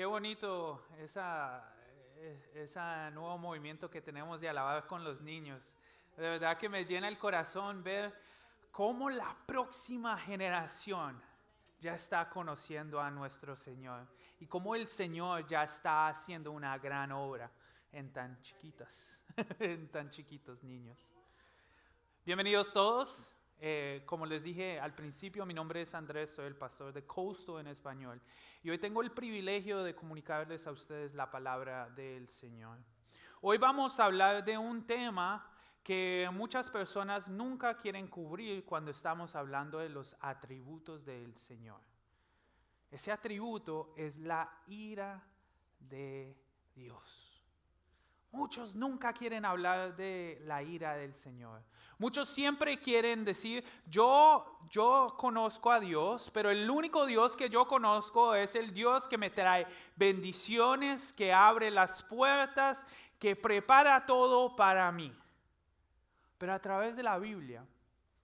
bonito ese nuevo movimiento que tenemos de alabar con los niños. De verdad que me llena el corazón ver cómo la próxima generación ya está conociendo a nuestro Señor y cómo el Señor ya está haciendo una gran obra en tan chiquitas, en tan chiquitos niños. Bienvenidos todos. Como les dije al principio, mi nombre es Andrés, soy el pastor de Coastal en español. Y hoy tengo el privilegio de comunicarles a ustedes la palabra del Señor. Hoy vamos a hablar de un tema que muchas personas nunca quieren cubrir cuando estamos hablando de los atributos del Señor. Ese atributo es la ira de Dios. Muchos nunca quieren hablar de la ira del Señor. Muchos siempre quieren decir, yo conozco a Dios, pero el único Dios que yo conozco es el Dios que me trae bendiciones, que abre las puertas, que prepara todo para mí. Pero a través de la Biblia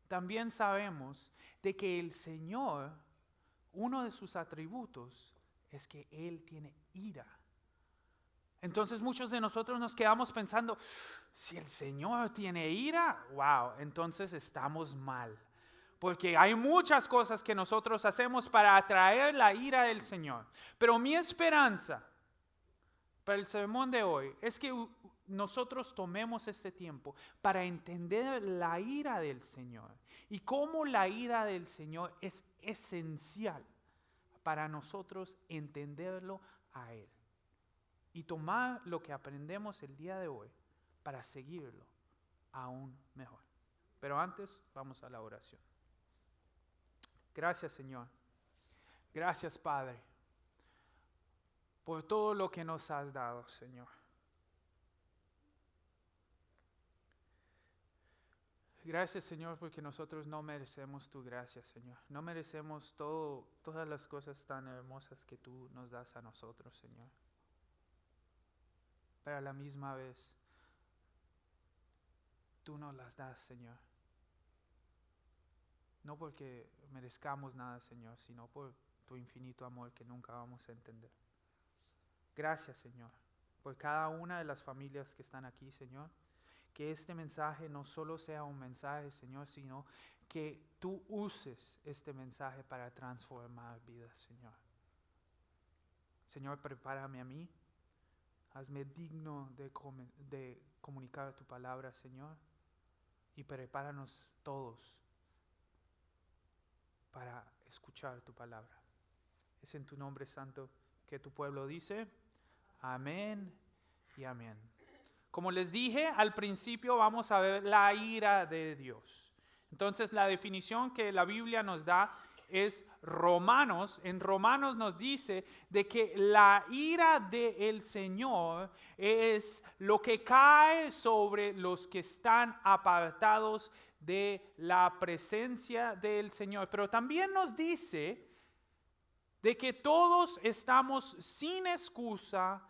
también sabemos de que el Señor, uno de sus atributos es que Él tiene ira. Entonces muchos de nosotros nos quedamos pensando, si el Señor tiene ira, wow, entonces estamos mal. Porque hay muchas cosas que nosotros hacemos para atraer la ira del Señor. Pero mi esperanza para el sermón de hoy es que nosotros tomemos este tiempo para entender la ira del Señor y cómo la ira del Señor es esencial para nosotros entenderlo a Él. Y tomar lo que aprendemos el día de hoy para seguirlo aún mejor. Pero antes vamos a la oración. Gracias, Señor. Gracias, Padre, por todo lo que nos has dado, Señor. Gracias, Señor, porque nosotros no merecemos tu gracia, Señor. No merecemos todas las cosas tan hermosas que tú nos das a nosotros, Señor. Pero a la misma vez, tú nos las das, Señor. No porque merezcamos nada, Señor, sino por tu infinito amor que nunca vamos a entender. Gracias, Señor, por cada una de las familias que están aquí, Señor. Que este mensaje no solo sea un mensaje, Señor, sino que tú uses este mensaje para transformar vidas, Señor. Señor, prepárame a mí. Hazme digno de comunicar tu palabra, Señor. Y prepáranos todos para escuchar tu palabra. Es en tu nombre santo que tu pueblo dice, amén y amén. Como les dije al principio, vamos a ver la ira de Dios. Entonces, la definición que la Biblia nos da es Romanos. En Romanos nos dice de que la ira del Señor es lo que cae sobre los que están apartados de la presencia del Señor. Pero también nos dice de que todos estamos sin excusa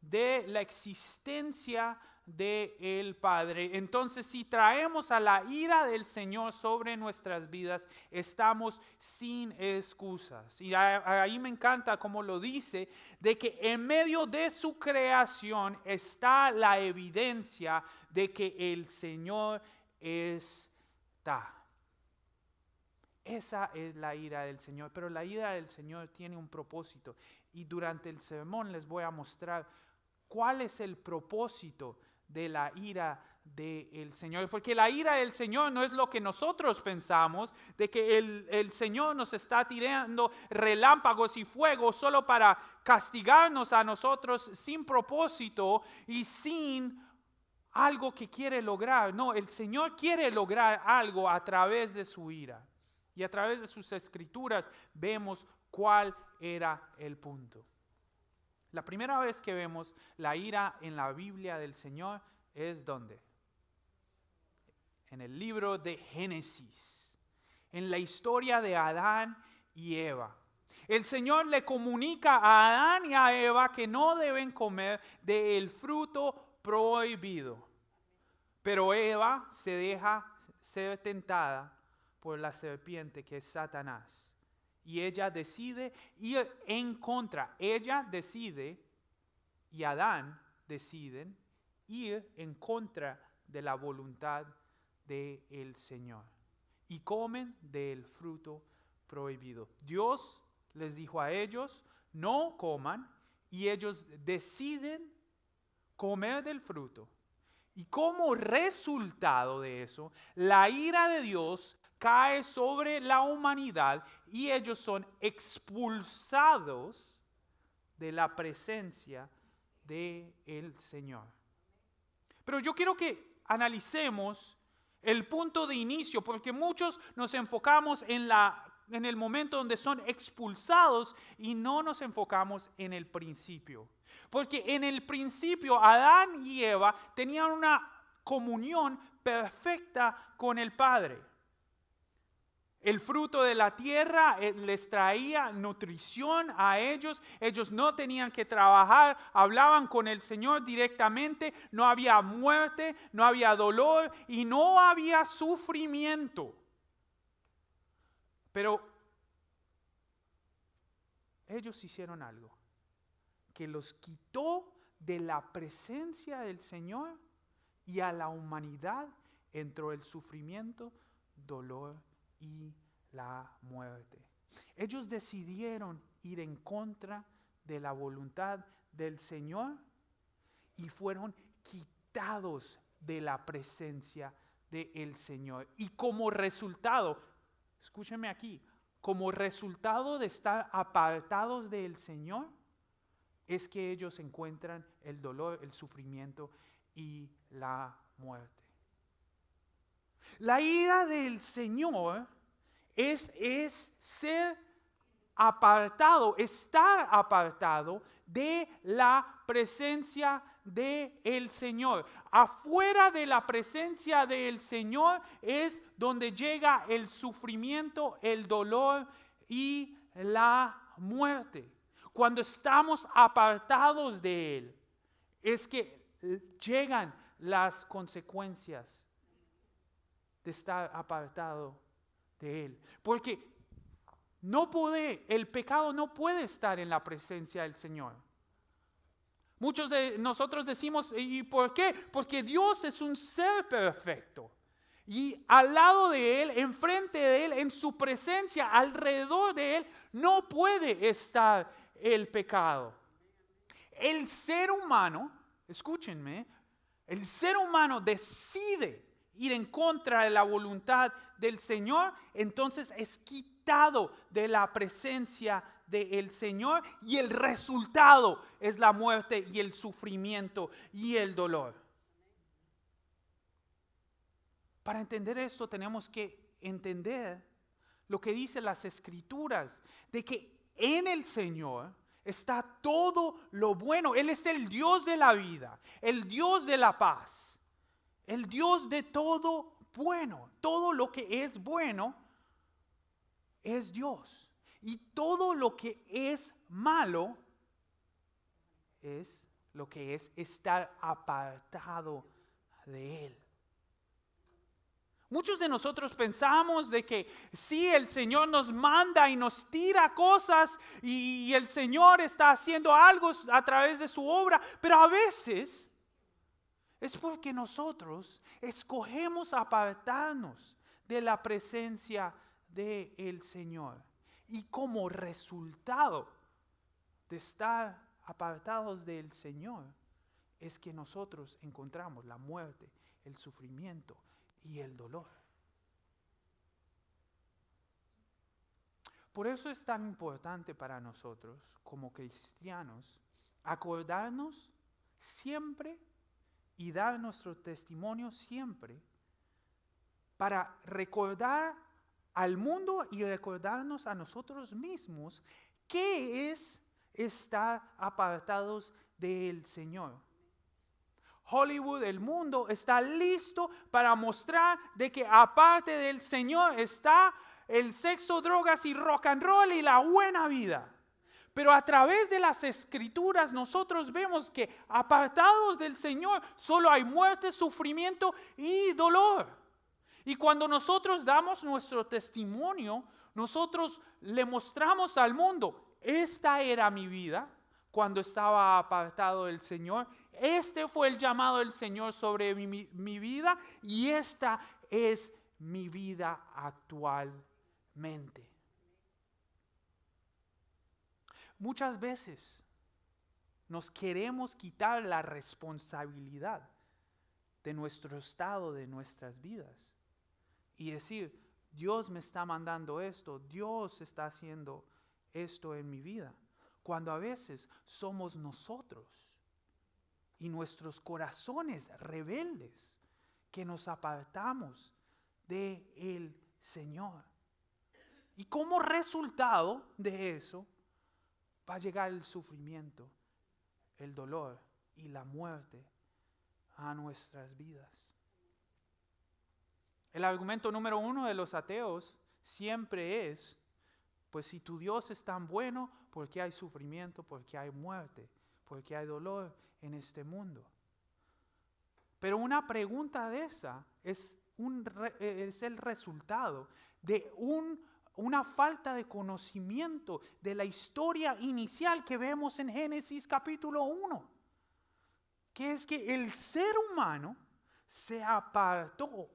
de la existencia del Padre. Entonces, si traemos a la ira del Señor sobre nuestras vidas, estamos sin excusas. Y ahí me encanta como lo dice, de que en medio de su creación está la evidencia de que el Señor está. Esa es la ira del Señor, pero la ira del Señor tiene un propósito. Y durante el sermón les voy a mostrar cuál es el propósito de la ira del Señor. Porque la ira del Señor no es lo que nosotros pensamos, de que el Señor nos está tirando relámpagos y fuego solo para castigarnos a nosotros sin propósito y sin algo que quiere lograr. No, el Señor quiere lograr algo a través de su ira. Y a través de sus escrituras vemos cuál era el punto. La primera vez que vemos la ira en la Biblia del Señor es ¿dónde? En el libro de Génesis, en la historia de Adán y Eva. El Señor le comunica a Adán y a Eva que no deben comer del fruto prohibido. Pero Eva se deja ser tentada por la serpiente, que es Satanás. y ella decide ir en contra. Ella decide y Adán deciden ir en contra de la voluntad del Señor y comen del fruto prohibido. Dios les dijo a ellos, no coman, y ellos deciden comer del fruto. Y como resultado de eso, la ira de Dios cae sobre la humanidad y ellos son expulsados de la presencia del Señor. Pero yo quiero que analicemos el punto de inicio, porque muchos nos enfocamos en el momento donde son expulsados y no nos enfocamos en el principio. Porque en el principio Adán y Eva tenían una comunión perfecta con el Padre. El fruto de la tierra les traía nutrición a ellos. Ellos no tenían que trabajar, hablaban con el Señor directamente. No había muerte, no había dolor y no había sufrimiento. Pero ellos hicieron algo que los quitó de la presencia del Señor y a la humanidad entró el sufrimiento, dolor y la muerte. Ellos decidieron ir en contra de la voluntad del Señor y fueron quitados de la presencia del Señor. Y como resultado, escúchenme aquí, como resultado de estar apartados del Señor, es que ellos encuentran el dolor, el sufrimiento y la muerte. La ira del Señor es ser apartado, estar apartado de la presencia del Señor. Afuera de la presencia del Señor es donde llega el sufrimiento, el dolor y la muerte. Cuando estamos apartados de Él, es que llegan las consecuencias de estar apartado de Él. Porque el pecado no puede estar en la presencia del Señor. Muchos de nosotros decimos, ¿y por qué? Porque Dios es un ser perfecto. Y al lado de Él, enfrente de Él, en su presencia, alrededor de Él, no puede estar el pecado. El ser humano, escúchenme, el ser humano decide ir en contra de la voluntad del Señor, entonces es quitado de la presencia del Señor y el resultado es la muerte y el sufrimiento y el dolor. Para entender esto tenemos que entender lo que dicen las Escrituras, de que en el Señor está todo lo bueno. Él es el Dios de la vida, el Dios de la paz, el Dios de todo bueno. Todo lo que es bueno es Dios. Y todo lo que es malo es lo que es estar apartado de Él. Muchos de nosotros pensamos de que sí, el Señor nos manda y nos tira cosas y el Señor está haciendo algo a través de su obra, pero a veces es porque nosotros escogemos apartarnos de la presencia del Señor. Y como resultado de estar apartados del Señor es que nosotros encontramos la muerte, el sufrimiento y el dolor. Por eso es tan importante para nosotros como cristianos acordarnos siempre y dar nuestro testimonio siempre para recordar al mundo y recordarnos a nosotros mismos qué es estar apartados del Señor. Hollywood, el mundo, está listo para mostrar de que aparte del Señor está el sexo, drogas y rock and roll y la buena vida. Pero a través de las Escrituras nosotros vemos que apartados del Señor solo hay muerte, sufrimiento y dolor. Y cuando nosotros damos nuestro testimonio, nosotros le mostramos al mundo, esta era mi vida cuando estaba apartado del Señor, este fue el llamado del Señor sobre mi vida y esta es mi vida actualmente. Muchas veces nos queremos quitar la responsabilidad de nuestro estado, de nuestras vidas. Y decir, Dios me está mandando esto, Dios está haciendo esto en mi vida. Cuando a veces somos nosotros y nuestros corazones rebeldes que nos apartamos del Señor. Y como resultado de eso va a llegar el sufrimiento, el dolor y la muerte a nuestras vidas. El argumento número 1 de los ateos siempre es, pues si tu Dios es tan bueno, ¿por qué hay sufrimiento? ¿Por qué hay muerte? ¿Por qué hay dolor en este mundo? Pero una pregunta de esa es el resultado de una falta de conocimiento de la historia inicial que vemos en Génesis capítulo 1, que es que el ser humano se apartó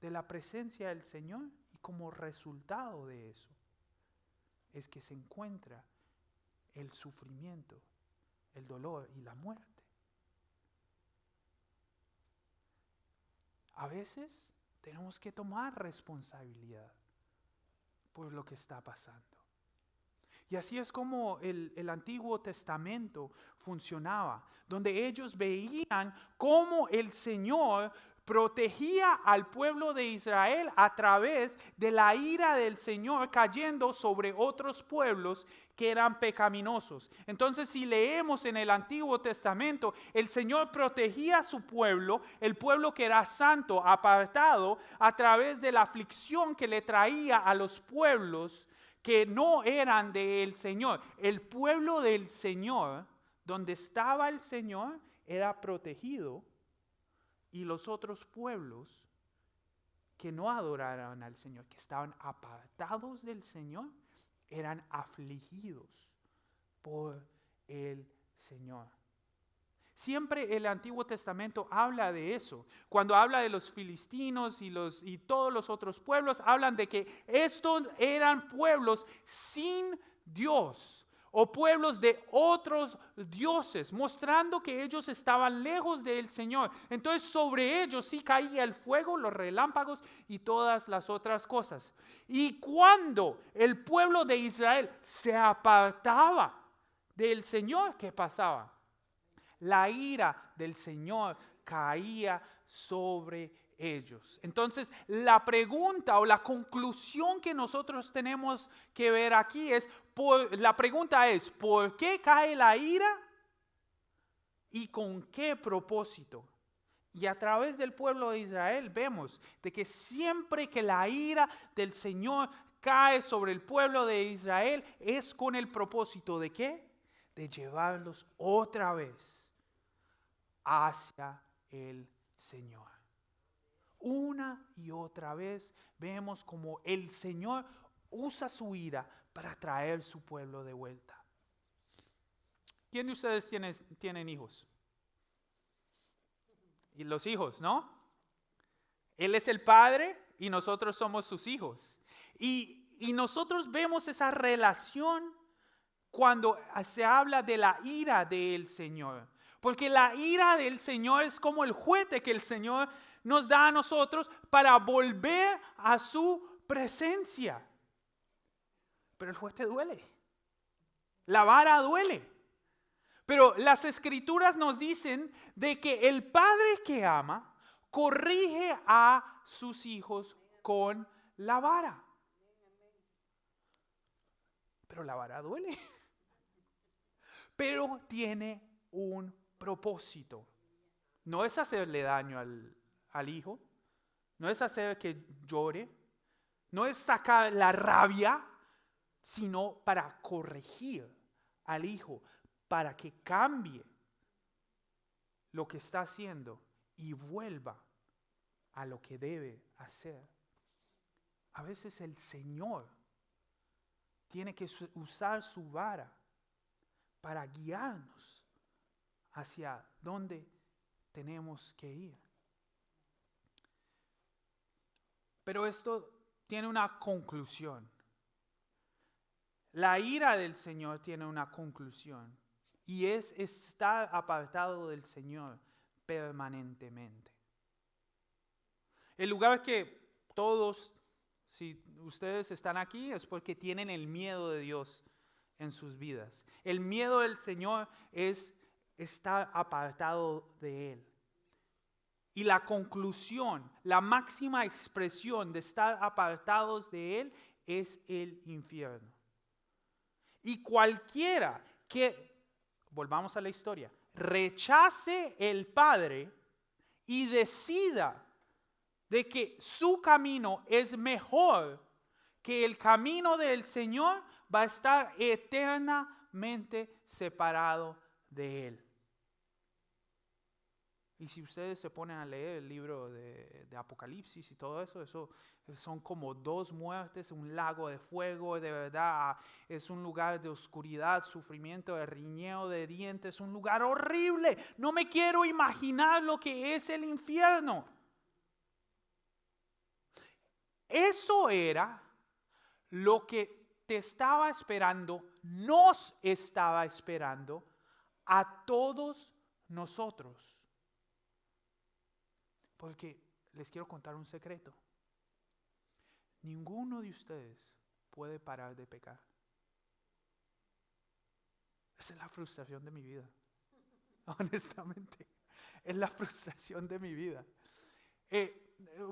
de la presencia del Señor y como resultado de eso es que se encuentra el sufrimiento, el dolor y la muerte. A veces tenemos que tomar responsabilidad por lo que está pasando. Y así es como el Antiguo Testamento funcionaba, donde ellos veían cómo el Señor protegía al pueblo de Israel a través de la ira del Señor cayendo sobre otros pueblos que eran pecaminosos. Entonces, si leemos en el Antiguo Testamento, el Señor protegía a su pueblo, el pueblo que era santo, apartado, a través de la aflicción que le traía a los pueblos que no eran del Señor. El pueblo del Señor, donde estaba el Señor, era protegido. Y los otros pueblos que no adoraron al Señor, que estaban apartados del Señor, eran afligidos por el Señor. Siempre el Antiguo Testamento habla de eso. Cuando habla de los filistinos y todos los otros pueblos, hablan de que estos eran pueblos sin Dios o pueblos de otros dioses, mostrando que ellos estaban lejos del Señor. Entonces sobre ellos sí caía el fuego, los relámpagos y todas las otras cosas. Y cuando el pueblo de Israel se apartaba del Señor, ¿qué pasaba? La ira del Señor caía sobre ellos. Entonces, la pregunta o la conclusión que nosotros tenemos que ver aquí es, la pregunta es, ¿por qué cae la ira? ¿Y con qué propósito? Y a través del pueblo de Israel vemos de que siempre que la ira del Señor cae sobre el pueblo de Israel es con el propósito ¿de qué? De llevarlos otra vez hacia el Señor. Una y otra vez vemos como el Señor usa su ira para traer su pueblo de vuelta. ¿Quién de ustedes tienen hijos? Y los hijos, ¿no? Él es el padre y nosotros somos sus hijos. Y nosotros vemos esa relación cuando se habla de la ira del Señor. Porque la ira del Señor es como el juguete que el Señor nos da a nosotros para volver a su presencia. Pero el juguete duele. La vara duele. Pero las Escrituras nos dicen de que el padre que ama corrige a sus hijos con la vara. Pero la vara duele. Pero tiene un propósito. No es hacerle daño al hijo, no es hacer que llore, no es sacar la rabia, sino para corregir al hijo, para que cambie lo que está haciendo y vuelva a lo que debe hacer. A veces el Señor tiene que usar su vara para guiarnos hacia dónde tenemos que ir. Pero esto tiene una conclusión. La ira del Señor tiene una conclusión y es estar apartado del Señor permanentemente. El lugar que todos, si ustedes están aquí, es porque tienen el miedo de Dios en sus vidas. El miedo del Señor es estar apartado de Él. Y la conclusión, la máxima expresión de estar apartados de Él es el infierno. Y cualquiera que, volvamos a la historia, rechace el Padre y decida de que su camino es mejor que el camino del Señor, va a estar eternamente separado de Él. Y si ustedes se ponen a leer el libro de Apocalipsis y todo eso, eso son como 2 muertes, un lago de fuego, de verdad, es un lugar de oscuridad, sufrimiento, de riñeo de dientes, un lugar horrible. No me quiero imaginar lo que es el infierno. Eso era lo que te estaba esperando, nos estaba esperando a todos nosotros. Porque les quiero contar un secreto. Ninguno de ustedes puede parar de pecar. Esa es la frustración de mi vida. Honestamente, es la frustración de mi vida.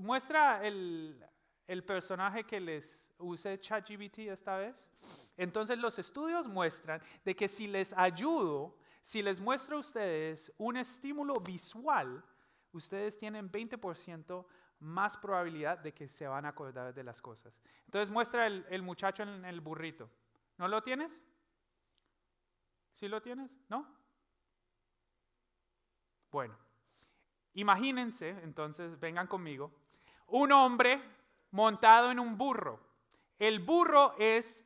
Muestra el personaje que les usé ChatGPT esta vez. Entonces los estudios muestran de que si les ayudo, si les muestro a ustedes un estímulo visual, ustedes tienen 20% más probabilidad de que se van a acordar de las cosas. Entonces muestra el muchacho en el burrito. ¿No lo tienes? ¿Sí lo tienes? ¿No? Bueno, imagínense, entonces vengan conmigo, un hombre montado en un burro. El burro es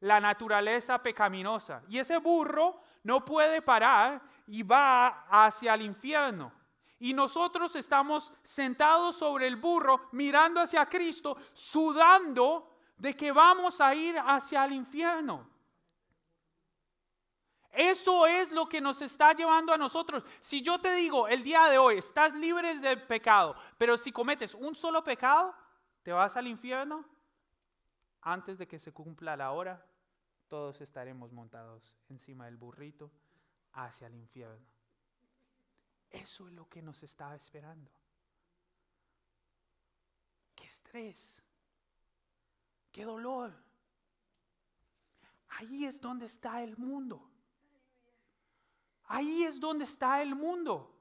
la naturaleza pecaminosa y ese burro no puede parar y va hacia el infierno. Y nosotros estamos sentados sobre el burro, mirando hacia Cristo, sudando de que vamos a ir hacia el infierno. Eso es lo que nos está llevando a nosotros. Si yo te digo el día de hoy, estás libre de pecado, pero si cometes un solo pecado, te vas al infierno, antes de que se cumpla la hora, todos estaremos montados encima del burrito hacia el infierno. Eso es lo que nos está esperando. ¡Qué estrés! ¡Qué dolor! Ahí es donde está el mundo. Ahí es donde está el mundo.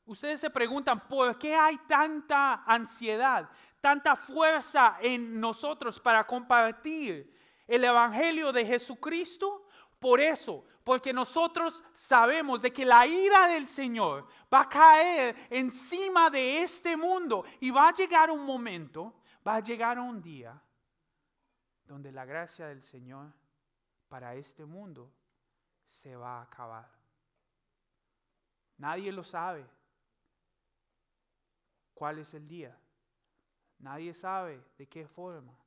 Ustedes se preguntan, ¿por qué hay tanta ansiedad, tanta fuerza en nosotros para compartir el Evangelio de Jesucristo? Por eso, porque nosotros sabemos de que la ira del Señor va a caer encima de este mundo y va a llegar un momento, va a llegar un día donde la gracia del Señor para este mundo se va a acabar. Nadie lo sabe. ¿Cuál es el día? Nadie sabe de qué forma,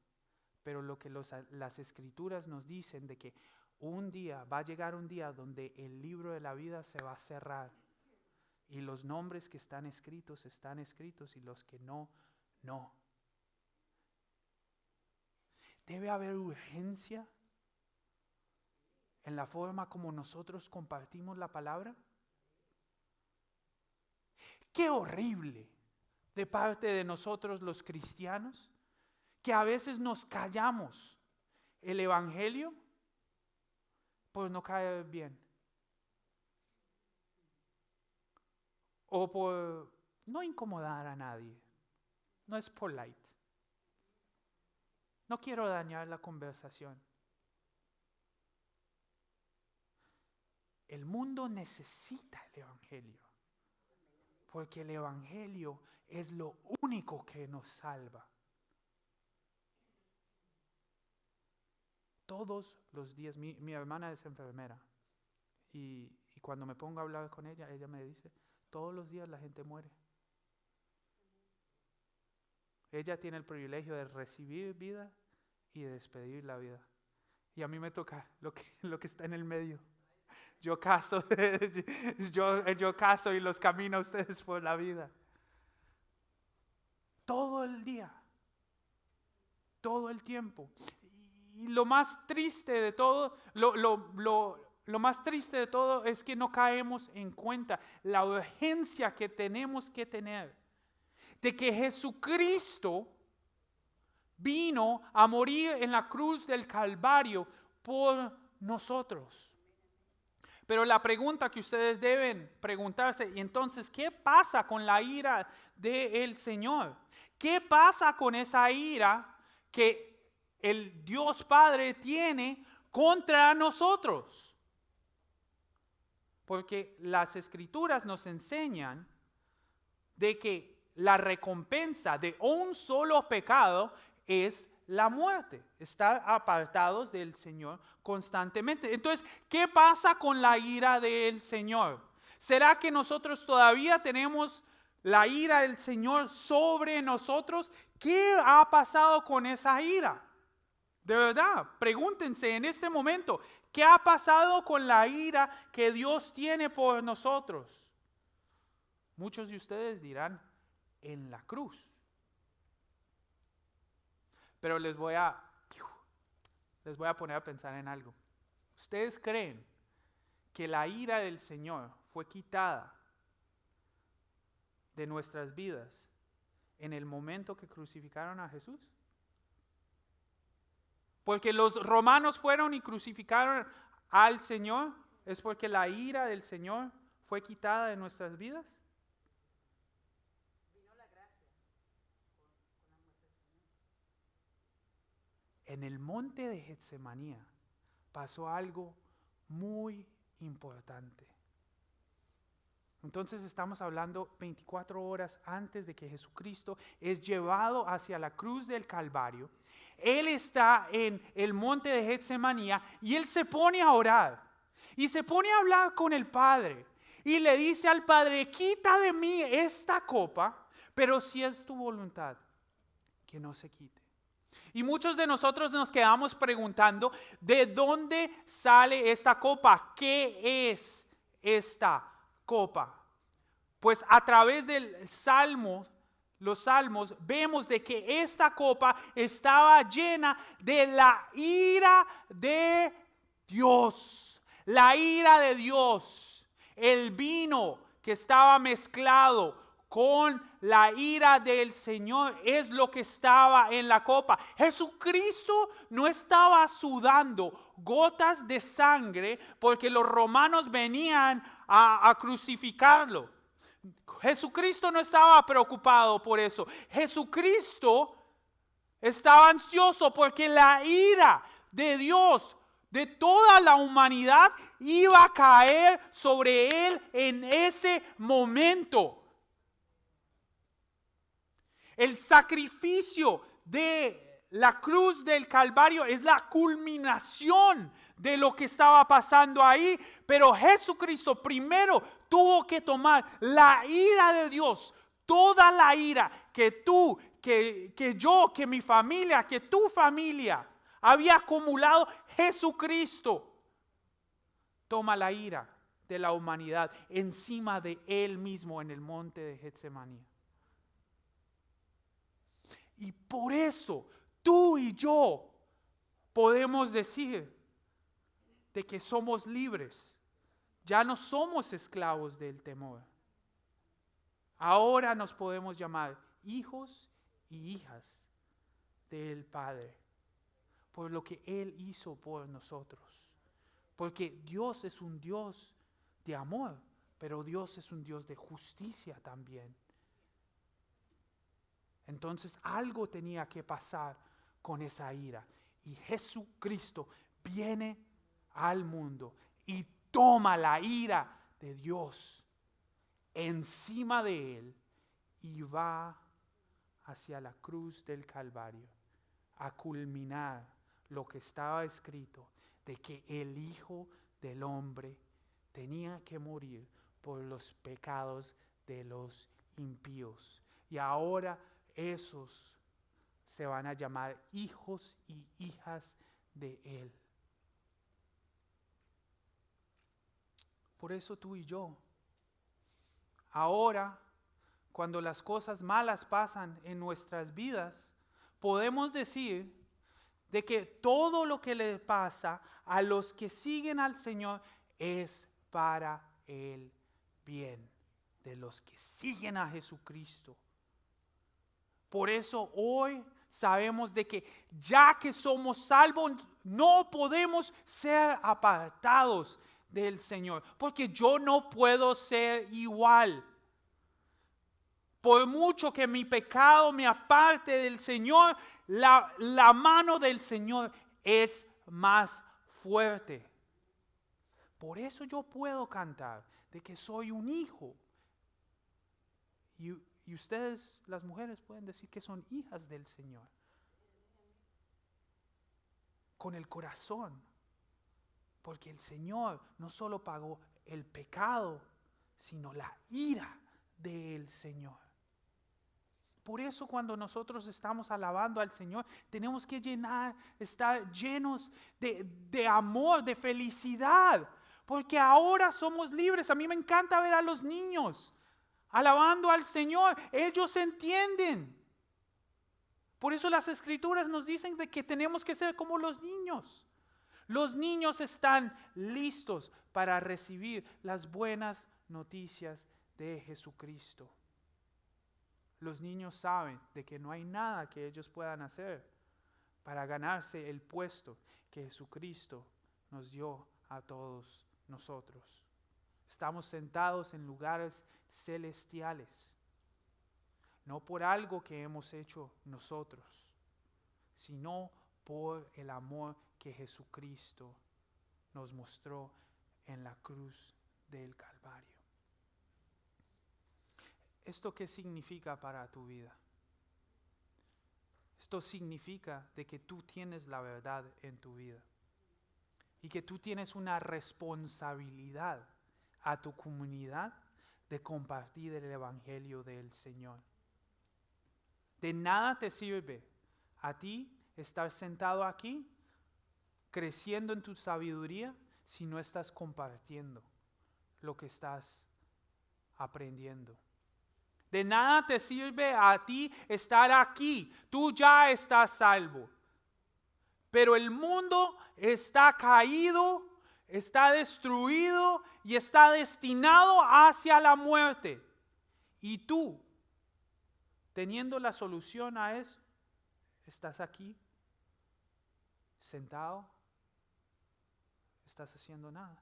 pero lo que las Escrituras nos dicen de que un día, va a llegar un día donde el libro de la vida se va a cerrar y los nombres que están escritos y los que no, no. Debe haber urgencia en la forma como nosotros compartimos la palabra. ¡Qué horrible de parte de nosotros los cristianos que a veces nos callamos el Evangelio por no caer bien o por no incomodar a nadie? No es polite. No quiero dañar la conversación. El mundo necesita el Evangelio. Porque el Evangelio es lo único que nos salva. Todos los días, mi hermana es enfermera y cuando me pongo a hablar con ella, ella me dice, todos los días la gente muere. Ella tiene el privilegio de recibir vida y de despedir la vida. Y a mí me toca lo que está en el medio. Yo caso, yo caso y los camino a ustedes por la vida. Todo el día, todo el tiempo. Y lo más triste de todo, lo más triste de todo es que no caemos en cuenta la urgencia que tenemos que tener de que Jesucristo vino a morir en la cruz del Calvario por nosotros. Pero la pregunta que ustedes deben preguntarse, y entonces, ¿qué pasa con la ira del Señor? ¿Qué pasa con esa ira que el Dios Padre tiene contra nosotros? Porque las Escrituras nos enseñan de que la recompensa de un solo pecado es la muerte, estar apartados del Señor constantemente. Entonces, ¿qué pasa con la ira del Señor? ¿Será que nosotros todavía tenemos la ira del Señor sobre nosotros? ¿Qué ha pasado con esa ira? De verdad, pregúntense en este momento, ¿qué ha pasado con la ira que Dios tiene por nosotros? Muchos de ustedes dirán, en la cruz. Pero les voy a poner a pensar en algo. ¿Ustedes creen que la ira del Señor fue quitada de nuestras vidas en el momento que crucificaron a Jesús? Porque los romanos fueron y crucificaron al Señor, ¿es porque la ira del Señor fue quitada de nuestras vidas? En el monte de Getsemaní pasó algo muy importante. Entonces estamos hablando 24 horas antes de que Jesucristo es llevado hacia la cruz del Calvario. Él está en el monte de Getsemaní y él se pone a orar y se pone a hablar con el Padre y le dice al Padre, quita de mí esta copa, pero si es tu voluntad, que no se quite. Y muchos de nosotros nos quedamos preguntando, ¿de dónde sale esta copa? ¿Qué es esta copa? Pues a través del Salmo, los Salmos, vemos de que esta copa estaba llena de la ira de Dios. La ira de Dios. El vino que estaba mezclado con la ira del Señor es lo que estaba en la copa. Jesucristo no estaba sudando gotas de sangre porque los romanos venían a crucificarlo. Jesucristo no estaba preocupado por eso. Jesucristo estaba ansioso porque la ira de Dios, de toda la humanidad, iba a caer sobre él en ese momento. El sacrificio de la cruz del Calvario es la culminación de lo que estaba pasando ahí, pero Jesucristo primero tuvo que tomar la ira de Dios, toda la ira que tú, que yo, que mi familia, que tu familia había acumulado. Jesucristo toma la ira de la humanidad encima de él mismo en el monte de Getsemaní. Y por eso tú y yo podemos decir de que somos libres. Ya no somos esclavos del temor. Ahora nos podemos llamar hijos y hijas del Padre, por lo que Él hizo por nosotros. Porque Dios es un Dios de amor, pero Dios es un Dios de justicia también. Entonces algo tenía que pasar con esa ira. Y Jesucristo viene al mundo y toma la ira de Dios encima de él y va hacia la cruz del Calvario a culminar lo que estaba escrito de que el Hijo del Hombre tenía que morir por los pecados de los impíos. Y ahora esos se van a llamar hijos y hijas de Él. Por eso tú y yo, ahora, cuando las cosas malas pasan en nuestras vidas, podemos decir de que todo lo que le pasa a los que siguen al Señor es para el bien de los que siguen a Jesucristo. Por eso hoy sabemos de que ya que somos salvos, no podemos ser apartados del Señor, porque yo no puedo ser igual. Por mucho que mi pecado me aparte del Señor, la mano del Señor es más fuerte. Por eso yo puedo cantar de que soy un hijo. Y ustedes, las mujeres, pueden decir que son hijas del Señor. Con el corazón. Porque el Señor no solo pagó el pecado, sino la ira del Señor. Por eso cuando nosotros estamos alabando al Señor, tenemos que estar llenos de amor, de felicidad. Porque ahora somos libres. A mí me encanta ver a los niños alabando al Señor. Ellos entienden. Por eso las Escrituras nos dicen de que tenemos que ser como los niños. Los niños están listos para recibir las buenas noticias de Jesucristo. Los niños saben de que no hay nada que ellos puedan hacer para ganarse el puesto que Jesucristo nos dio a todos nosotros. Estamos sentados en lugares celestiales, no por algo que hemos hecho nosotros, sino por el amor que Jesucristo nos mostró en la cruz del Calvario. ¿Esto qué significa para tu vida? Esto significa de que tú tienes la verdad en tu vida y que tú tienes una responsabilidad a tu comunidad de compartir el evangelio del Señor. De nada te sirve a ti estar sentado aquí creciendo en tu sabiduría si no estás compartiendo lo que estás aprendiendo. De nada te sirve a ti estar aquí. Tú ya estás salvo. Pero el mundo está caído, está destruido y está destinado hacia la muerte. Y tú, teniendo la solución a eso, estás aquí, sentado, estás haciendo nada.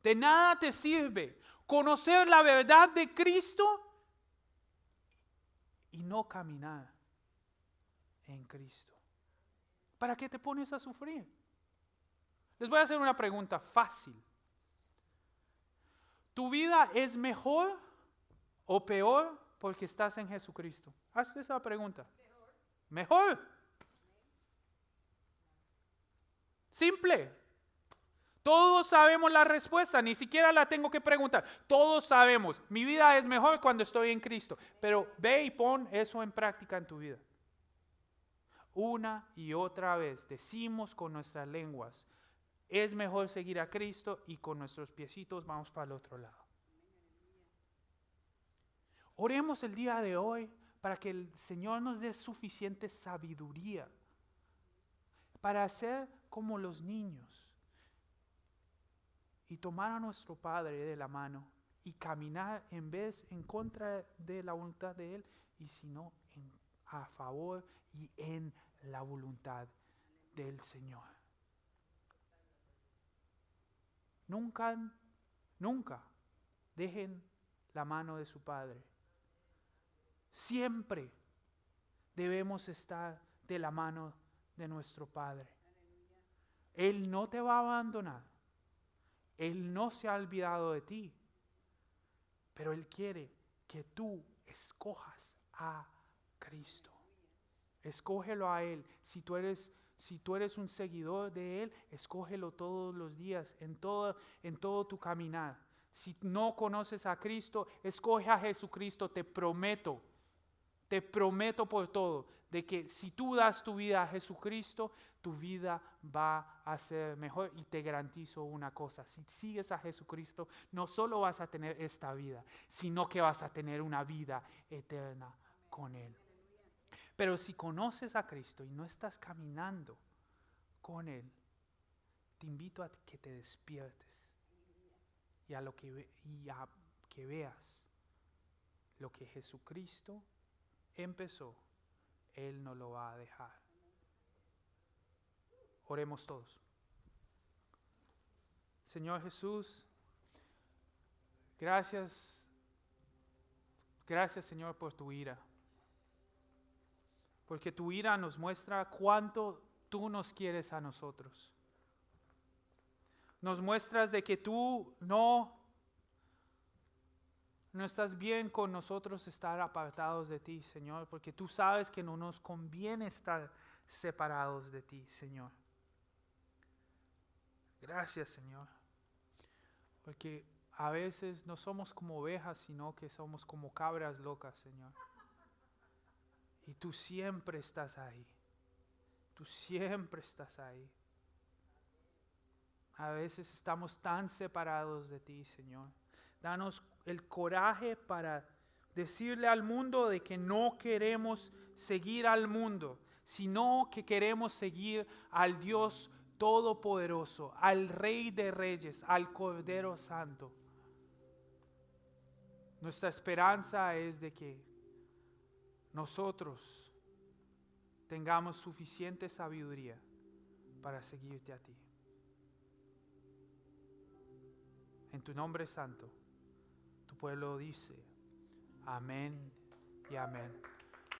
De nada te sirve conocer la verdad de Cristo y no caminar en Cristo. ¿Para qué te pones a sufrir? Les voy a hacer una pregunta fácil. ¿Tu vida es mejor o peor porque estás en Jesucristo? Hazte esa pregunta. Mejor. Simple. Todos sabemos la respuesta, ni siquiera la tengo que preguntar. Todos sabemos, mi vida es mejor cuando estoy en Cristo. Pero ve y pon eso en práctica en tu vida. Una y otra vez decimos con nuestras lenguas, es mejor seguir a Cristo, y con nuestros piecitos vamos para el otro lado. Oremos el día de hoy para que el Señor nos dé suficiente sabiduría para ser como los niños y tomar a nuestro Padre de la mano y caminar en vez en contra de la voluntad de Él, y sino a favor y en la voluntad del Señor. Nunca dejen la mano de su Padre. Siempre debemos estar de la mano de nuestro Padre. Él no te va a abandonar. Él no se ha olvidado de ti. Pero Él quiere que tú escojas a Cristo. Escógelo a Él. Si tú eres un seguidor de Él, escógelo todos los días, en todo tu caminar. Si no conoces a Cristo, escoge a Jesucristo. Te prometo por todo, de que si tú das tu vida a Jesucristo, tu vida va a ser mejor. Y te garantizo una cosa: si sigues a Jesucristo, no solo vas a tener esta vida, sino que vas a tener una vida eterna con Él. Pero si conoces a Cristo y no estás caminando con Él, te invito a que te despiertes y a que veas lo que Jesucristo empezó, Él no lo va a dejar. Oremos todos. Señor Jesús, gracias Señor por tu ira. Porque tu ira nos muestra cuánto tú nos quieres a nosotros. Nos muestras de que tú no estás bien con nosotros estar apartados de ti, Señor, porque tú sabes que no nos conviene estar separados de ti, Señor. Gracias, Señor, porque a veces no somos como ovejas, sino que somos como cabras locas, Señor. Y tú siempre estás ahí. Tú siempre estás ahí. A veces estamos tan separados de ti, Señor. Danos el coraje para decirle al mundo de que no queremos seguir al mundo, sino que queremos seguir al Dios Todopoderoso, al Rey de Reyes, al Cordero Santo. Nuestra esperanza es de que nosotros tengamos suficiente sabiduría para seguirte a ti. En tu nombre santo, tu pueblo dice: amén y amén.